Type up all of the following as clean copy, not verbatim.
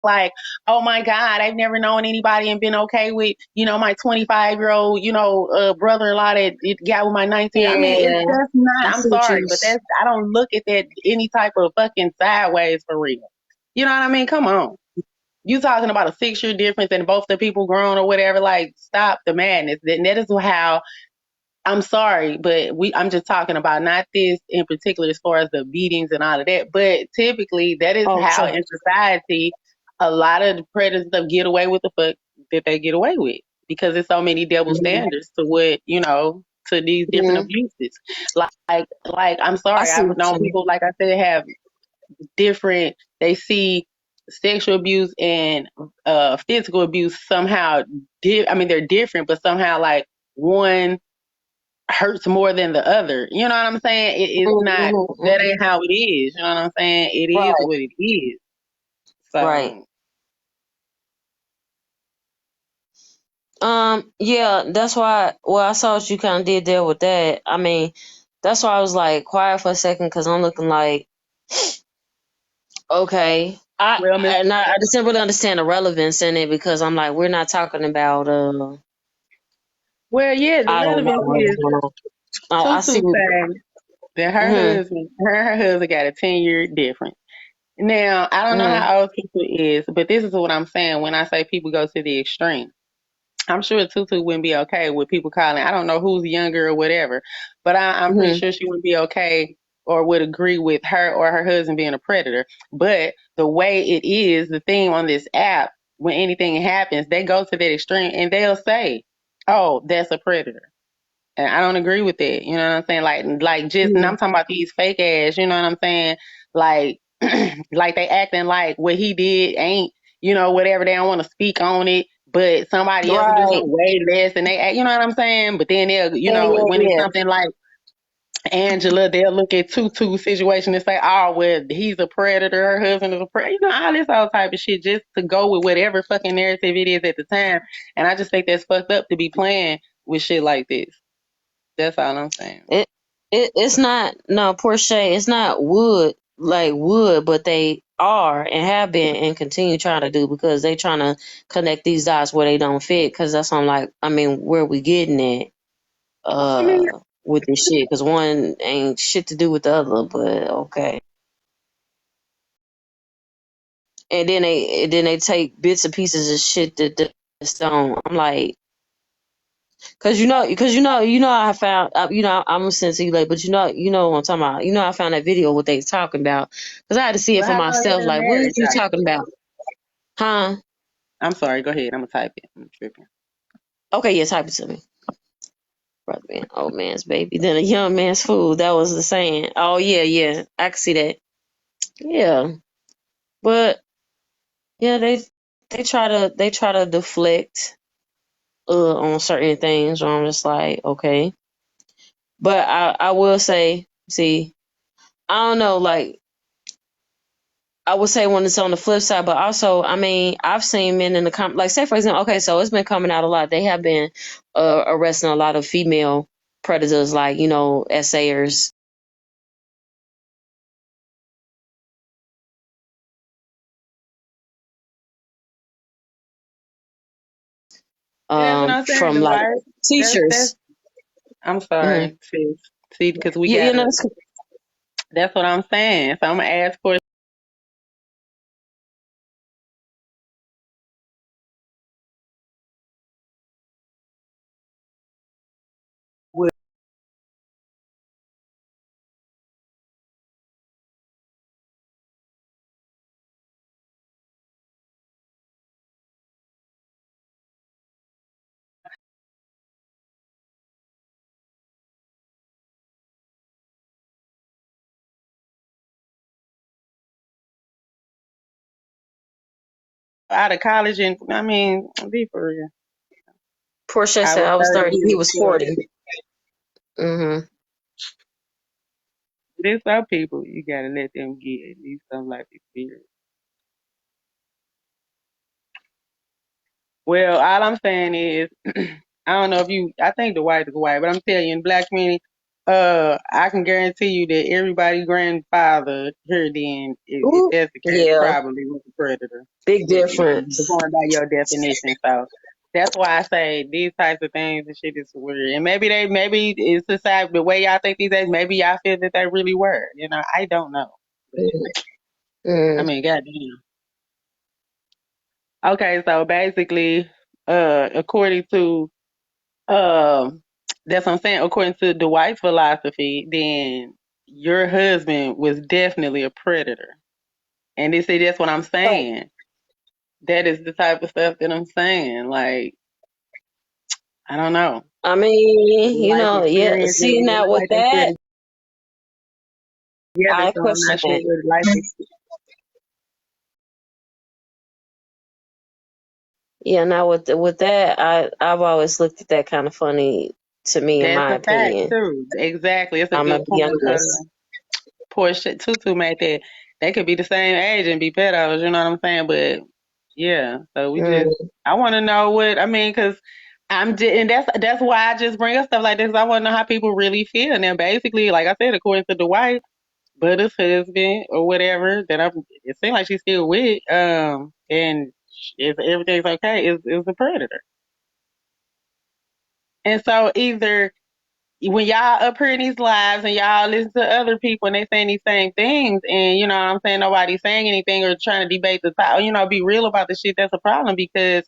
like, oh my God, I've never known anybody and been okay with, my 25-year-old, brother-in-law that got with my 19. I mean, it's Yeah, just I not, I'm see what sorry, you. but I don't look at that any type of fucking sideways for real. You know what I mean? Come on. You talking about a 6-year difference and both the people grown or whatever, like, stop the madness. That is how, I'm sorry, but I'm just talking about not this in particular as far as the beatings and all of that, but typically that is Oh, how sure. in society a lot of the predators that get away with the fuck that they get away with because there's so many double Hmm. standards to what, to these different Hmm. abuses. Like I'm I sorry, see I've what known you. people, like I said, have different, they see sexual abuse and physical abuse somehow, I mean, they're different, but somehow like one hurts more than the other. You know what I'm saying? It's not, Hmm. that Hmm. ain't how it is. You know what I'm saying? It is Right, what it is. right. So, Yeah, that's why. Well, I saw what you kind of did there with that. I mean, that's why I was like quiet for a second because I'm looking like, okay. well, Miss, I just didn't really understand the relevance in it because I'm like, we're not talking about. well, yeah, the I don't know relevance what's is going on. I Tutu see. saying that Mm-hmm, her husband got a 10-year difference. Now, I don't know mm-hmm, how old Tutu is, but this is what I'm saying when I say people go to the extreme. I'm sure Tutu wouldn't be okay with people calling. I don't know who's younger or whatever, but I'm pretty mm-hmm. sure she would be okay or would agree with her or her husband being a predator. But the way it is, the thing on this app, when anything happens, they go to that extreme and they'll say, "Oh, that's a predator." And I don't agree with that. You know what I'm saying? Like just, and Yeah. I'm talking about these fake ass. You know what I'm saying? Like, like they acting like what he did ain't, whatever. They don't want to speak on it, but somebody else will do Right. something way less, and they, you know what I'm saying? But then they'll, Yeah, yeah, when it's yeah. something like Angela, they'll look at Tutu situation and say, "Oh, well, he's a predator. Her husband is a predator." All this all type of shit just to go with whatever fucking narrative it is at the time. And I just think that's fucked up to be playing with shit like this. That's all I'm saying. It, it's not no Porsche. It's not wood like wood, but they are and have been and continue trying to do because they trying to connect these dots where they don't fit. Because that's what I'm like. I mean, where we getting at I mean, with this shit? Because one ain't shit to do with the other. But okay. And then they take bits and pieces of shit that just don't. I'm like, cause I found, I'm a sensitive, like, but what I'm talking about. I found that video what they was talking about, cause I had to see it well, for how long you myself. been Like, what are married, you Doctor? talking about, huh? I'm sorry. Go ahead. I'm gonna type it. I'm tripping. Okay, yeah, type it to me, brother man, old man's baby, then a young man's fool. That was the saying. Oh yeah, yeah, I can see that. Yeah, but yeah, they try to deflect on certain things. Where I'm just like, okay, but I will say, see, I don't know, like I would say when it's on the flip side, but also, I mean, I've seen men in the like, say for example, okay, so it's been coming out a lot. They have been arresting a lot of female predators, like essayers, That's what I'm saying. from The like wife. That's. teachers. I'm Hmm. sorry, sis. See, because we Yeah, gotta. That's what I'm saying. So I'm gonna ask for. Out of college, and I mean, be for real. Portia I said was I was 30. 30, He he was was 40. 40. Hmm. There's some people you gotta let them get at least some life experience. Well, all I'm saying is, I don't know if you. I think the white is white, but I'm telling you, in the black community, I can guarantee you that everybody grandfather here then, if Ooh, that's the case, yeah, probably was a predator. big difference. Going by your definition. So that's why I say these types of things and shit is weird. And maybe it's society the way y'all think these days. Maybe y'all feel that they really were. I don't know. But, I Mm. mean, goddamn. Okay, so basically, according to that's what I'm saying. According to Dwight's philosophy, then your husband was definitely a predator. And they say that's what I'm saying. That is the type of stuff that I'm saying. Like, I don't know. I mean, Life yeah. experience See, now with like they said that, together, I so I'm question not sure that. what life experience. Yeah, now with that, I've always looked at that kind of funny to me, in That's my a fact opinion. too. Exactly. It's a I'm good gonna be point. honest. Portia Tutu made that. They could be the same age and be pedos, you know what I'm saying? But yeah, so Mm, I want to know what, I mean, cause and that's why I just bring up stuff like this. I want to know how people really feel. Now, basically, like I said, according to Dwight, Butta's husband or whatever it seems like she's still with, and if everything's okay, is a predator. And so either when y'all up here in these lives and y'all listen to other people and they saying these same things, and you know what I'm saying, nobody's saying anything or trying to debate the topic, be real about the shit, that's a problem, because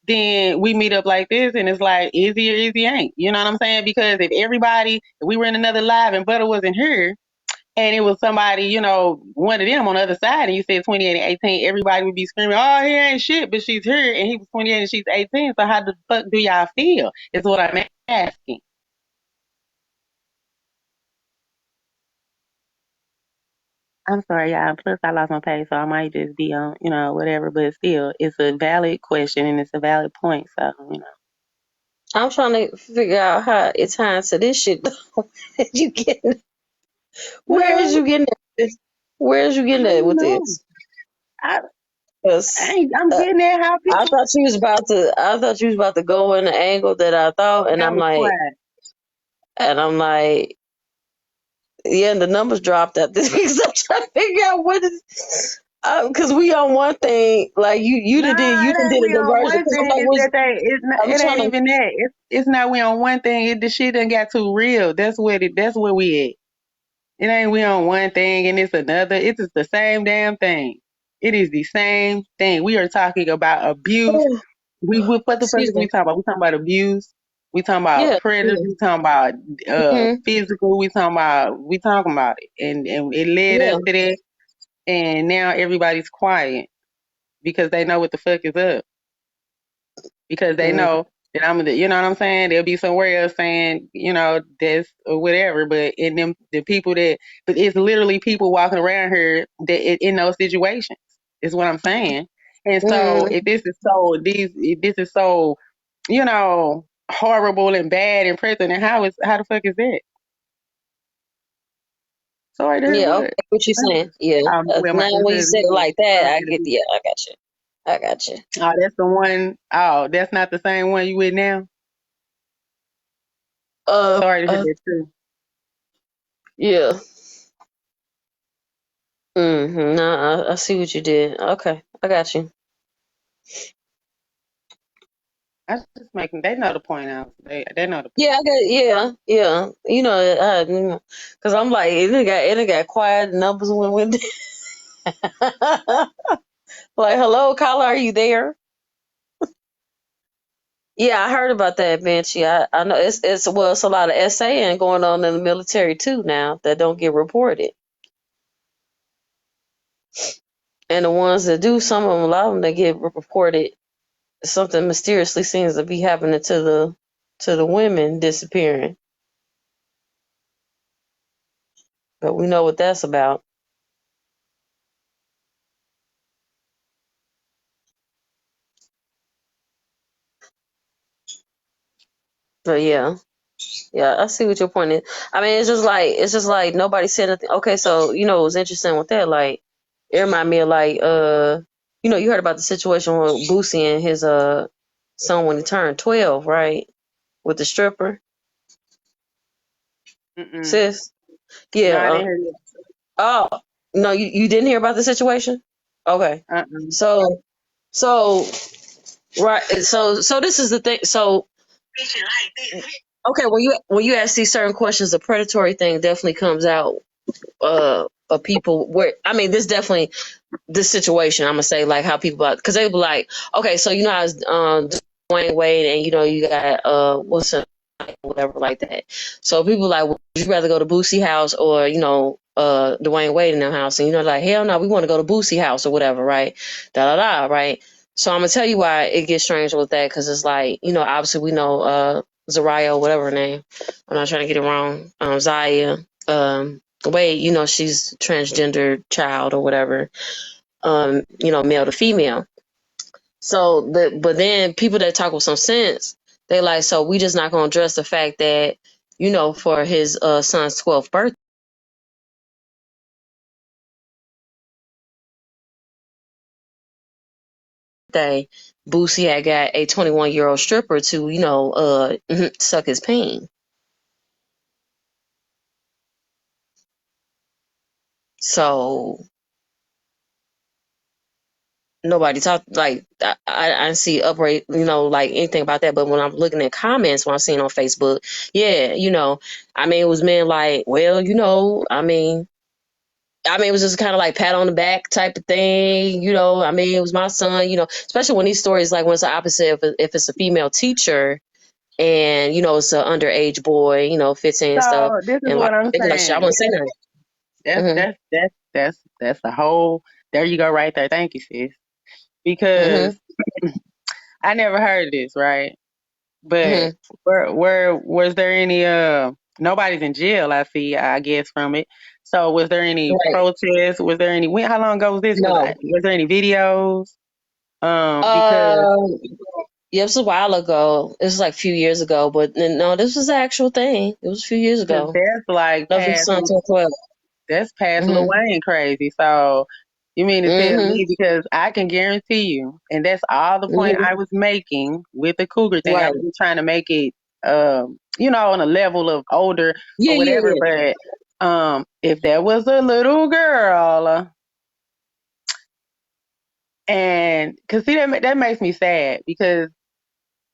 then we meet up like this and it's like easy or easy ain't. You know what I'm saying? Because if we were in another live and Butter wasn't here and it was somebody, one of them on the other side, and you said 28 and 18, everybody would be screaming, oh, he ain't shit, but she's here, and he was 28 and she's 18. So how the fuck do y'all feel? Is what I'm asking. I'm sorry, y'all. Plus, I lost my page, so I might just be on, whatever. But still, it's a valid question and it's a valid point. So, I'm trying to figure out how it ties to this shit. you getting? Where is well, you getting at this? Where is you I getting at don't with know. this? I, 'Cause, I'm getting at how I people. thought you was about to. I thought you was about to go in the angle that I thought, and That was quiet. I'm like, yeah, and the numbers dropped at this week. So I'm trying to figure out what is, because we on one thing, like No, you it done ain't did a we on diversion. one Because I'm thing. like, It's that I'm it trying ain't to. even that. It's not we on one thing. The shit done got too real. That's where we at. It ain't we on one thing and it's another. It's just the same damn thing. It is the same thing. We are talking about abuse. What the fuck Excuse is we me. talking about? We talking about abuse. We talking about Yeah. predators. Yeah. We talking about Hmm. physical. We talking about it, and it led us Yeah. to that. And now everybody's quiet because they know what the fuck is up. Because they Mm. know that you know what I'm saying? They'll be somewhere else saying, this or whatever. But but it's literally people walking around here in those situations, is what I'm saying. And so Mm. if this is so, horrible and bad and present, and how the fuck is that? Sorry to hear Yeah. what? Okay. What you saying? Yeah. Well, Now this when you say husband it was like that, some I kind of get. beast. Yeah. I got you. I got you. Oh, that's the one. Oh, that's not the same one you with now. Uh. Sorry to hear uh that too. yeah. Mm-hmm. No, I see what you did. Okay. I got you. I just making. They know the point out. They know the Yeah, point. I got. Yeah. Yeah. Because I'm like, it done got quiet. Numbers went. Like, hello, Kyla, are you there? Yeah, I heard about that, Banshee. I know it's a lot of essaying going on in the military too now that don't get reported. And the ones that do, some of them, a lot of them, they get reported. Something mysteriously seems to be happening to the women disappearing. But we know what that's about. But yeah. Yeah, I see what your point is. I mean, it's just like nobody said anything. Okay, so it was interesting with that. Like, it reminded me of like you heard about the situation with Boosie and his son when he turned 12, right? With the stripper. Mm-mm. sis? No, I Yeah. didn't hear you. Oh, no, you didn't hear about the situation? Okay. Uh-uh. So, so, right. So this is the thing. So, okay, when you ask these certain questions, the predatory thing definitely comes out, of people where, I mean, this definitely, this situation, I'm gonna say, like, how people, because they be like, okay, so you know how it's, Dwayne Wade, and you know you got, what's up, whatever, like that. So people like, would you rather go to Boosie house, or you know, Dwayne Wade in their house? And you know, like, hell no, we want to go to Boosie house or whatever, right? Da da da, right? So I'm gonna tell you why it gets strange with that, because it's like, you know, obviously we know, Zariah, whatever her name, I'm not trying to get it wrong, Zaya, Wade, you know, she's transgender child or whatever, you know, male to female. So, but then people that talk with some sense, they like, so we just not gonna address the fact that, you know, for his son's 12th birthday, Boosie had got a 21-year-old stripper to, you know, suck his pain. So nobody talked, like, I see upright, you know, like anything about that. But when I'm looking at comments, when I'm seeing on Facebook, yeah, you know, I mean, it was men like, well, you know, I mean, it was just kind of like pat on the back type of thing, you know. I mean, it was my son, you know, especially when these stories, like when it's the opposite, if it's a female teacher and, you know, it's an underage boy, you know, 15 and stuff. So this is And like, what I'm they be like, shit, I saying. wouldn't say nothing. That's Mm-hmm. that's that's that's the whole. There you go, right there. Thank you, sis. Mm-hmm. Because I never heard this, right? But Mm-hmm. where was there any nobody's in jail, I see, I guess from it. So was there any Right. protests? Was there any how long ago was this? Because No. was there any videos? Because Um, yeah, it was a while ago. It was like a few years ago, but no, this was an actual thing. It was a few years because ago. that's like Love his past son to 12. that's past Lil Mm-hmm. Wayne crazy. So you mean to tell Mm-hmm. me, because I can guarantee you, and that's all the point Mm-hmm. I was making with the cougar thing. I Right. was just trying to make it, on a level of older Yeah, or yeah, whatever. yeah. But if there was a little girl, and cause see that makes me sad because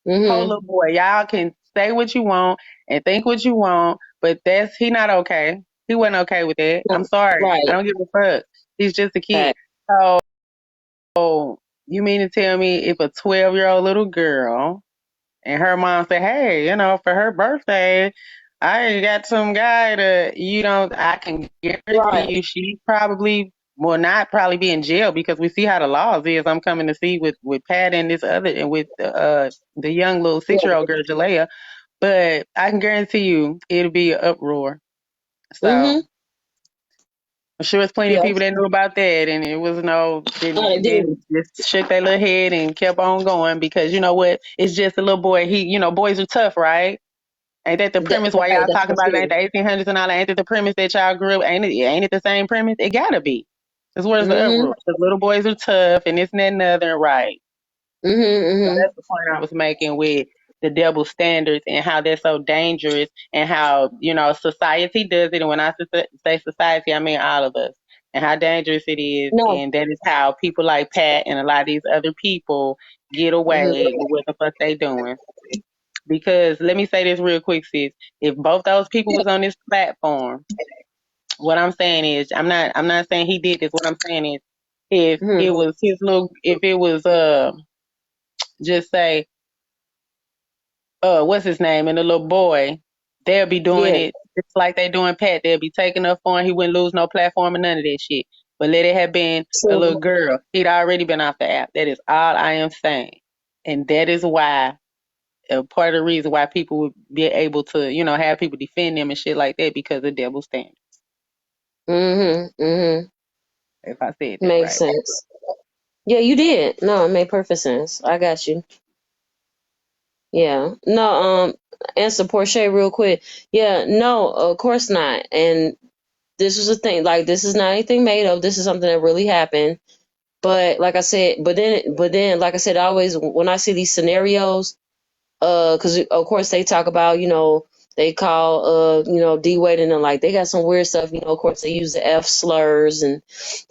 whole Mm-hmm. little boy, y'all can say what you want and think what you want, but he not okay. He wasn't okay with that. I'm sorry. I Right. don't give a fuck. He's just a kid. Fact. So you mean to tell me if a 12-year-old little girl and her mom say, hey, for her birthday, I got some guy I can Right. guarantee you she probably will not probably be in jail because we see how the laws is. I'm coming to see with Pat and this other and with the young little Yeah. 6-year-old girl Jalea, but I can guarantee you it'll be an uproar. So Mm-hmm. I'm sure it's plenty of Yeah. people that knew about that, and it was No, they didn't didn't. just shook their little head and kept on going because you know what? It's just a little boy. Boys are tough, right? Ain't that the premise? Why Right. y'all That's talking for about it? sure. Ain't the 1800s and all that? Ain't it the premise that y'all grew up? Ain't it the same premise? It gotta be. That's where's the Mm-hmm. uproar? Because little boys are tough, and this and that and the other, right? So Mm-hmm. that's the point I was making with the double standards and how they're so dangerous and how, society does it. And when I say society, I mean all of us and how dangerous it is. No. And that is how people like Pat and a lot of these other people get away Mm-hmm. with what the fuck they doing. Because let me say this real quick, sis. If both those people was on this platform, what I'm saying is, I'm not saying he did this. What I'm saying is, if it Mm-hmm. was if it was, just say, what's his name, and the little boy, they'll be doing Yeah. it just like they doing Pat. They'll be taking up for him. He wouldn't lose no platform or none of that shit. But let it have been a So. little girl, he'd already been off the app. That is all I am saying. And that is why, part of the reason why people would be able to, have people defend them and shit like that because of double standards. Mm-hmm. Mm-hmm. If I said that Makes right. sense. Yeah, you did. No, it made perfect sense. I got you. Yeah. No, answer Portia real quick. Yeah, no, of course not. And this was a thing. Like, this is not anything made up. This is something that really happened. But like I said, but then, like I said, I always, when I see these scenarios, because of course they talk about, They call D Wade and them, like, they got some weird stuff, of course they use the F slurs and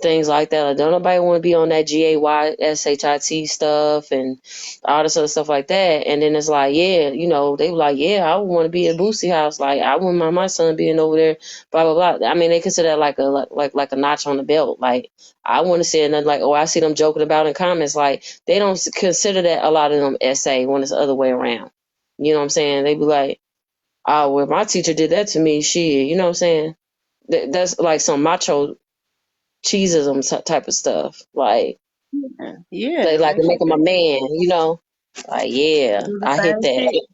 things like that. Like, don't nobody want to be on that GAYSHIT stuff and all this other stuff like that. And then it's like, yeah, they were like, yeah, I would want to be at Boosie house. Like, I wouldn't mind my son being over there, blah blah blah. I mean, they consider that like a notch on the belt. Like, I want to say nothing like, oh, I see them joking about in comments. Like, they don't consider that a lot of them SA when it's the other way around. You know what I'm saying? They be like, oh, well, my teacher did that to me. Shit, you know what I'm saying? That's like some macho cheesism type of stuff. Like, they Yeah, like and to she make him a man, you know? Like, yeah, do the I hit same shit. that.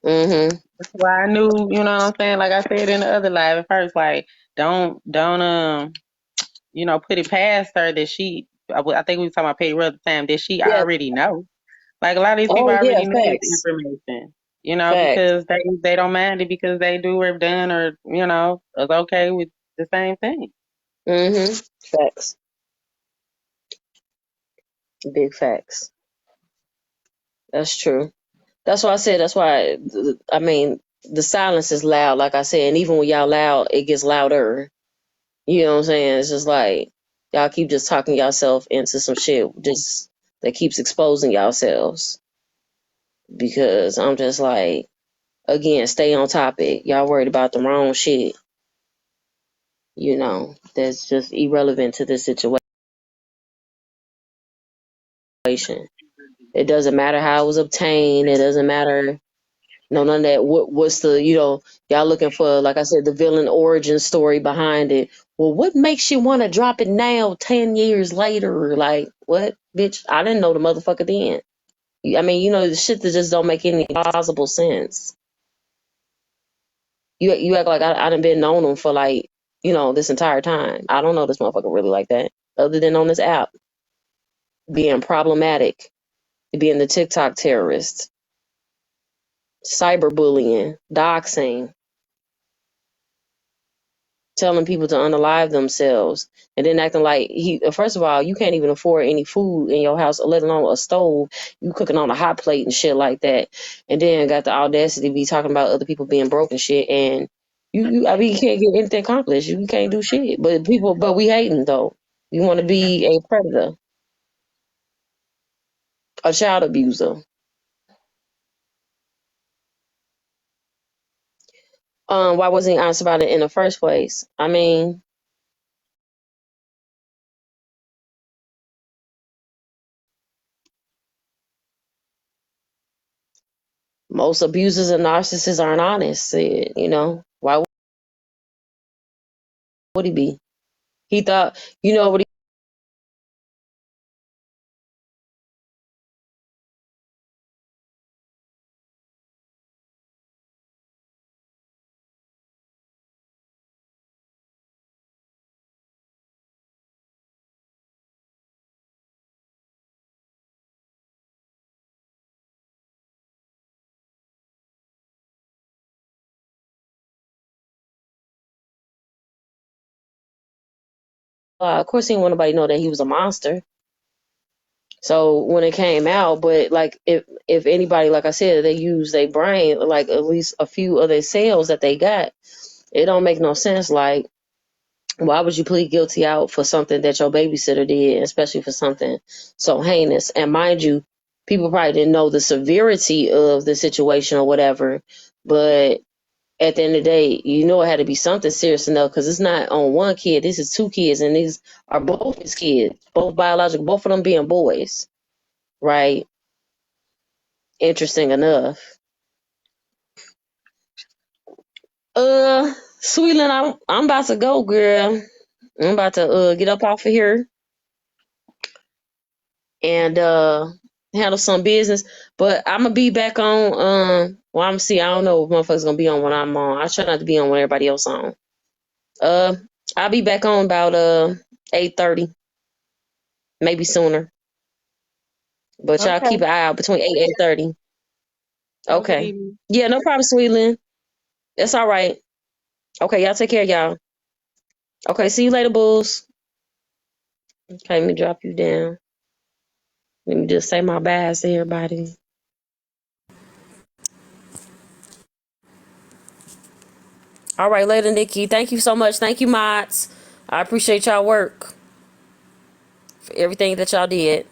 Mm-hmm. That's why I knew, you know what I'm saying? Like I said in the other live at first, like don't put it past her that I think we were talking about Peggy Rutherford time that she Yeah. already know. Like a lot of these people Oh, yeah, already knew this facts. information, Facts. because they don't mind it because they do or have done or is okay with the same thing. Mm-hmm. Facts. Big facts. That's true. That's why I said, that's why, I mean, the silence is loud, like I said, and even when y'all loud, it gets louder. You know what I'm saying? It's just like y'all keep just talking yourself into some shit just that keeps exposing yourselves. Because I'm just like, again, stay on topic. Y'all worried about the wrong shit, that's just irrelevant to this situation. It doesn't matter how it was obtained. It doesn't matter. No, none of that. What's the, y'all looking for, like I said, the villain origin story behind it. Well, what makes you want to drop it now, 10 years later? Like, what? Bitch, I didn't know the motherfucker then. I mean, the shit that just don't make any plausible sense. You act like I done been known him for like, this entire time. I don't know this motherfucker really like that. Other than on this app. Being problematic. Being the TikTok terrorist. Cyberbullying. Doxing. Telling people to unalive themselves, and then acting like first of all, you can't even afford any food in your house, let alone a stove. You cooking on a hot plate and shit like that, and then got the audacity to be talking about other people being broke and shit. And I mean, you can't get anything accomplished. You can't do shit. But we hating though. You want to be a predator, a child abuser. Why wasn't he honest about it in the first place? I mean, most abusers and narcissists aren't honest. Why would he be? He thought, what of course he didn't want nobody to know that he was a monster. So when it came out, but like if anybody, like I said, they use their brain, like at least a few of their cells that they got, it don't make no sense. Like, why would you plead guilty out for something that your babysitter did, especially for something so heinous? And mind you, people probably didn't know the severity of the situation or whatever, but at the end of the day, it had to be something serious enough, because it's not on one kid. This is two kids, and these are both his kids, both biological, both of them being boys, right? Interesting enough. Sweetland, I'm about to go, girl. I'm about to get up off of here and handle some business. But I'm gonna be back on. Well, I'm see. I don't know if motherfuckers gonna be on when I'm on. I try not to be on when everybody else on. Uh, I'll be back on about 8:30, maybe sooner. But y'all Okay. keep an eye out between 8 and 8:30. Have a good Okay. evening. Yeah, no problem, Sweetland. That's all right. Okay, y'all take care, y'all. Okay, see you later, bulls. Okay, let me drop you down. Let me just say my byes to everybody. All right, later, Nikki. Thank you so much. Thank you, mods. I appreciate y'all work for everything that y'all did.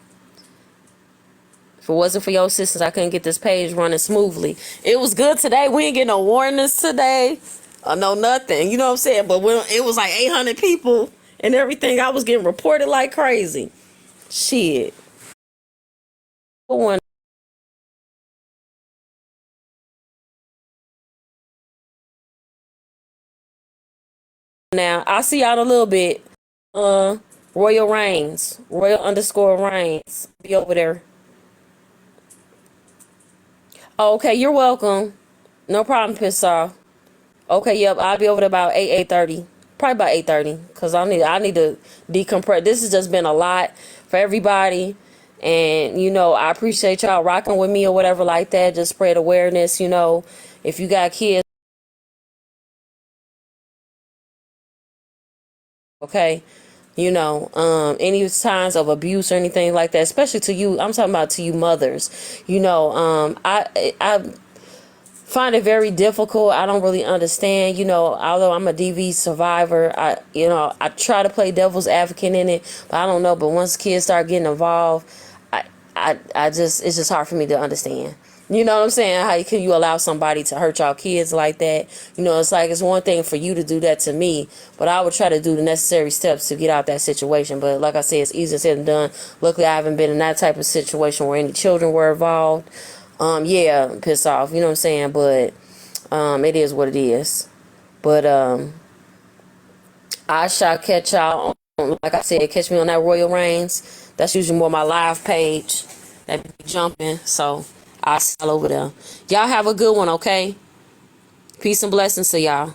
If it wasn't for your assistance, I couldn't get this page running smoothly. It was good today. We ain't getting no warnings today. No nothing. You know what I'm saying? But when it was like 800 people and everything, I was getting reported like crazy. Shit. Now, I'll see y'all in a little bit. Royal Reigns. Royal underscore Reigns. Be over there. Oh, okay, you're welcome. No problem, piss off. Okay, yep, I'll be over there about 8:30. Probably about 8:30. Cause I need to decompress. This has just been a lot for everybody. And, you know, I appreciate y'all rocking with me or whatever like that. Just spread awareness, you know. If you got kids, okay. You know, any signs of abuse or anything like that, especially to you, I'm talking about to you mothers. You know, I find it very difficult. I don't really understand, you know, although I'm a DV survivor, I try to play devil's advocate in it, but I don't know. But once kids start getting involved, it's just hard for me to understand. You know what I'm saying? How can you allow somebody to hurt y'all kids like that? You know, it's like, it's one thing for you to do that to me, but I would try to do the necessary steps to get out that situation. But like I said, it's easier said than done. Luckily, I haven't been in that type of situation where any children were involved. Yeah, piss off, you know what I'm saying? But it is what it is. But I shall catch y'all on, like I said, catch me on that Royal Reigns. That's usually more my live page that be jumping. So I'll see y'all over there. Y'all have a good one, okay? Peace and blessings to y'all.